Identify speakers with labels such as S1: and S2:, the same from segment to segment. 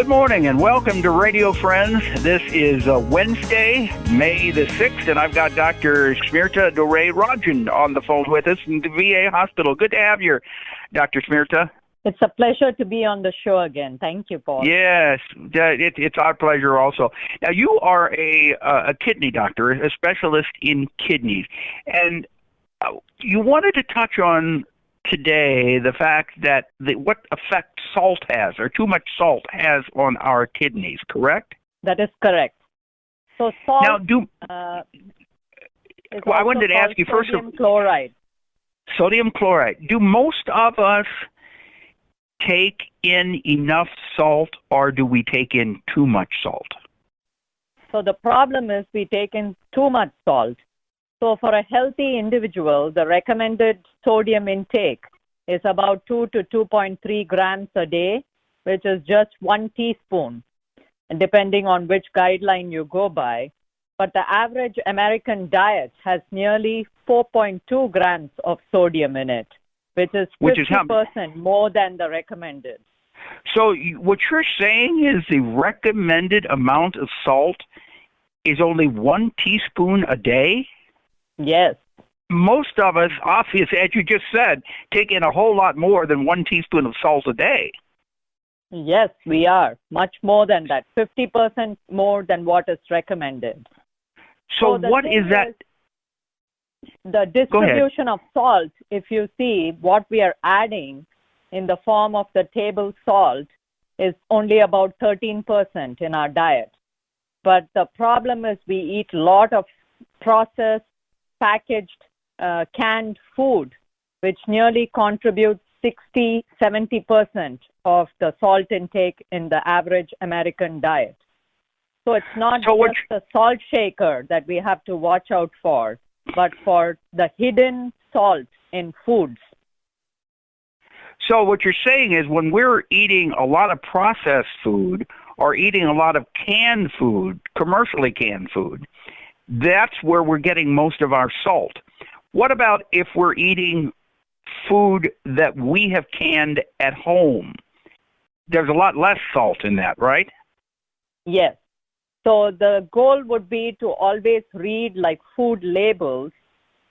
S1: Good morning and welcome to Radio Friends. This is Wednesday, May the 6th, and I've got Dr. Smrita Dorairajan on the phone with us in the VA hospital. Good to have you, Dr. Smrita.
S2: It's a pleasure to be on the show again. Thank you, Paul.
S1: Yes, it's our pleasure also. Now, you are a kidney doctor, a specialist in kidneys, and you wanted to touch on today the fact that what effect salt has, or too much salt has on our kidneys, correct?
S2: That is correct. So salt
S1: now, I wanted to ask you first.
S2: Sodium chloride.
S1: Sodium chloride. Do most of us take in enough salt, or do we take in too much salt?
S2: So the problem is we take in too much salt. So for a healthy individual, the recommended sodium intake is about 2 to 2.3 grams a day, which is just 1 teaspoon, depending on which guideline you go by. But the average American diet has nearly 4.2 grams of sodium in it, which is 50% more than the recommended.
S1: So what you're saying is the recommended amount of salt is only 1 teaspoon a day?
S2: Yes.
S1: Most of us, obviously, as you just said, take in a whole lot more than 1 teaspoon of salt a day.
S2: Yes, we are. Much more than that. 50% more than what is recommended.
S1: So what is that?
S2: The distribution of salt, if you see what we are adding in the form of the table salt, is only about 13% in our diet. But the problem is we eat a lot of processed, packaged, canned food, which nearly contributes 60-70% of the salt intake in the average American diet. So it's not just the salt shaker that we have to watch out for, but for the hidden salt in foods.
S1: So what you're saying is when we're eating a lot of processed food or eating a lot of canned food, commercially canned food, that's where we're getting most of our salt. What about if we're eating food that we have canned at home? There's a lot less salt in that, right?
S2: Yes. So the goal would be to always read like food labels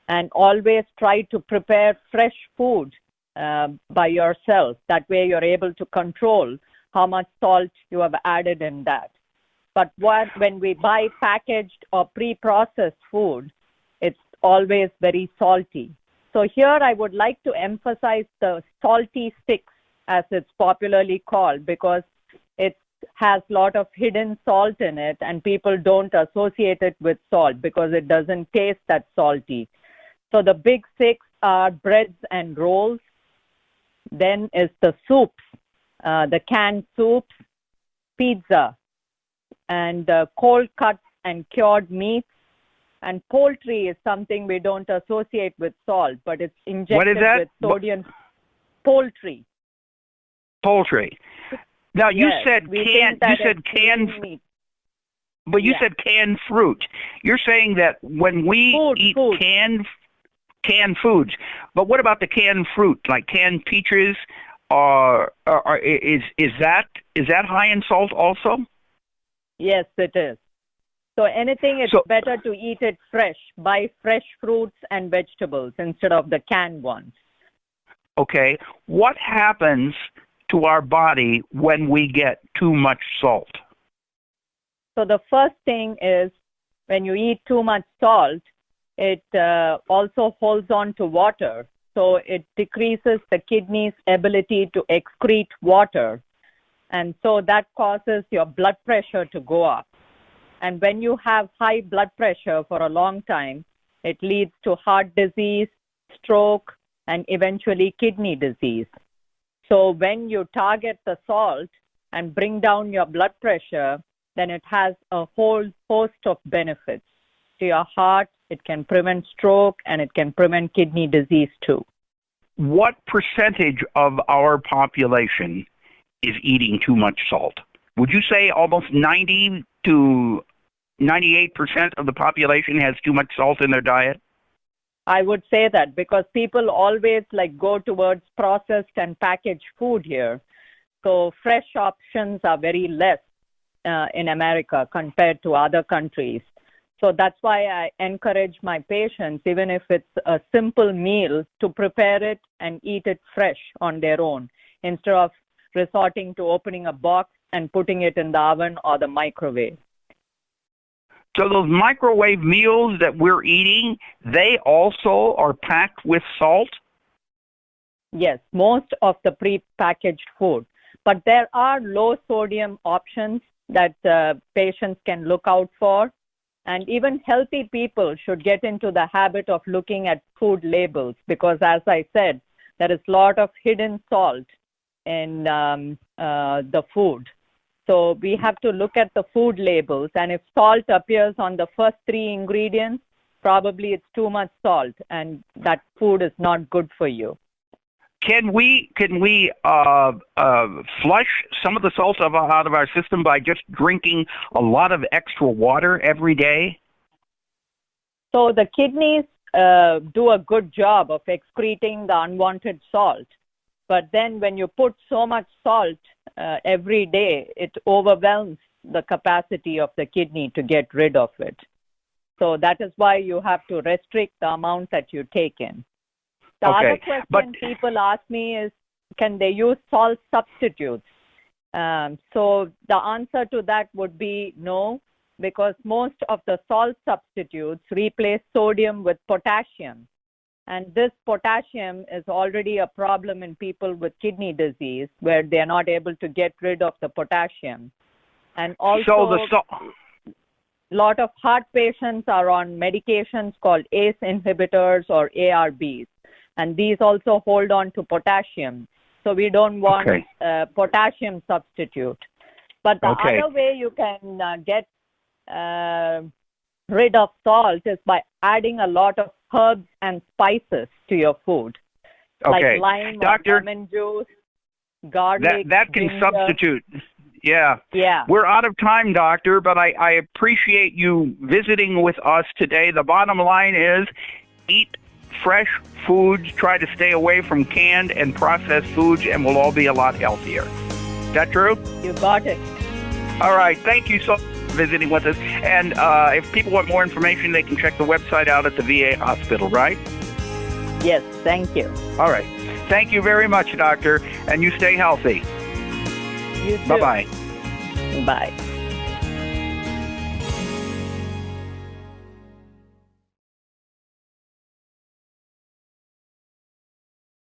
S2: and always try to prepare fresh food by yourself. That way you're able to control how much salt you have added in that. But when we buy packaged or pre-processed food, it's always very salty. So here I would like to emphasize the salty sticks, as it's popularly called, because it has a lot of hidden salt in it, and people don't associate it with salt because it doesn't taste that salty. So the big six are breads and rolls. Then is the soups, the canned soups, pizza, and cold cuts and cured meats. And poultry is something we don't associate with salt, but it's injected with sodium. Poultry.
S1: Poultry. Now, you said canned meat. But you said canned fruit. You're saying that when we eat canned foods, but what about the canned fruit, like canned peaches? Is that high in salt also?
S2: Yes, it is. So anything, it's better to eat it fresh. Buy fresh fruits and vegetables instead of the canned ones.
S1: Okay. What happens to our body when we get too much salt?
S2: So the first thing is when you eat too much salt, it also holds on to water. So it decreases the kidney's ability to excrete water. And so that causes your blood pressure to go up. And when you have high blood pressure for a long time, it leads to heart disease, stroke, and eventually kidney disease. So when you target the salt and bring down your blood pressure, then it has a whole host of benefits to your heart. It can prevent stroke, and it can prevent kidney disease too.
S1: What percentage of our population is eating too much salt? Would you say almost 90 to 98% of the population has too much salt in their diet?
S2: I would say that because people always go towards processed and packaged food here. So fresh options are very less in America compared to other countries. So that's why I encourage my patients, even if it's a simple meal, to prepare it and eat it fresh on their own instead of resorting to opening a box and putting it in the oven or the microwave.
S1: So those microwave meals that we're eating, they also are packed with salt?
S2: Yes, most of the pre-packaged food. But there are low sodium options that patients can look out for. And even healthy people should get into the habit of looking at food labels because, as I said, there is a lot of hidden salt in the food. So we have to look at the food labels. And if salt appears on the first 3 ingredients, probably it's too much salt and that food is not good for you.
S1: Can we flush some of the salt out of our system by just drinking a lot of extra water every day?
S2: So the kidneys do a good job of excreting the unwanted salt. But then when you put so much salt every day, it overwhelms the capacity of the kidney to get rid of it. So that is why you have to restrict the amount that you take in. The other question people ask me is, can they use salt substitutes? So the answer to that would be no, because most of the salt substitutes replace sodium with potassium. And this potassium is already a problem in people with kidney disease where they're not able to get rid of the potassium. And also, a lot of heart patients are on medications called ACE inhibitors or ARBs. And these also hold on to potassium. So we don't want a potassium substitute. But the other way you can get rid of salt is by adding a lot of herbs and spices to your food. Like lime or lemon juice, garlic,
S1: that can
S2: ginger.
S1: substitute. Yeah. We're out of time, doctor, but I appreciate you visiting with us today. The bottom line is eat fresh foods, try to stay away from canned and processed foods, and we'll all be a lot healthier. Is that true?
S2: You got it.
S1: All right. Thank you so much for visiting with us. And if people want more information, they can check the website out at the VA hospital, right?
S2: Yes. Thank you.
S1: All right. Thank you very much, doctor, and you stay healthy.
S2: You too.
S1: Bye-bye.
S2: Bye.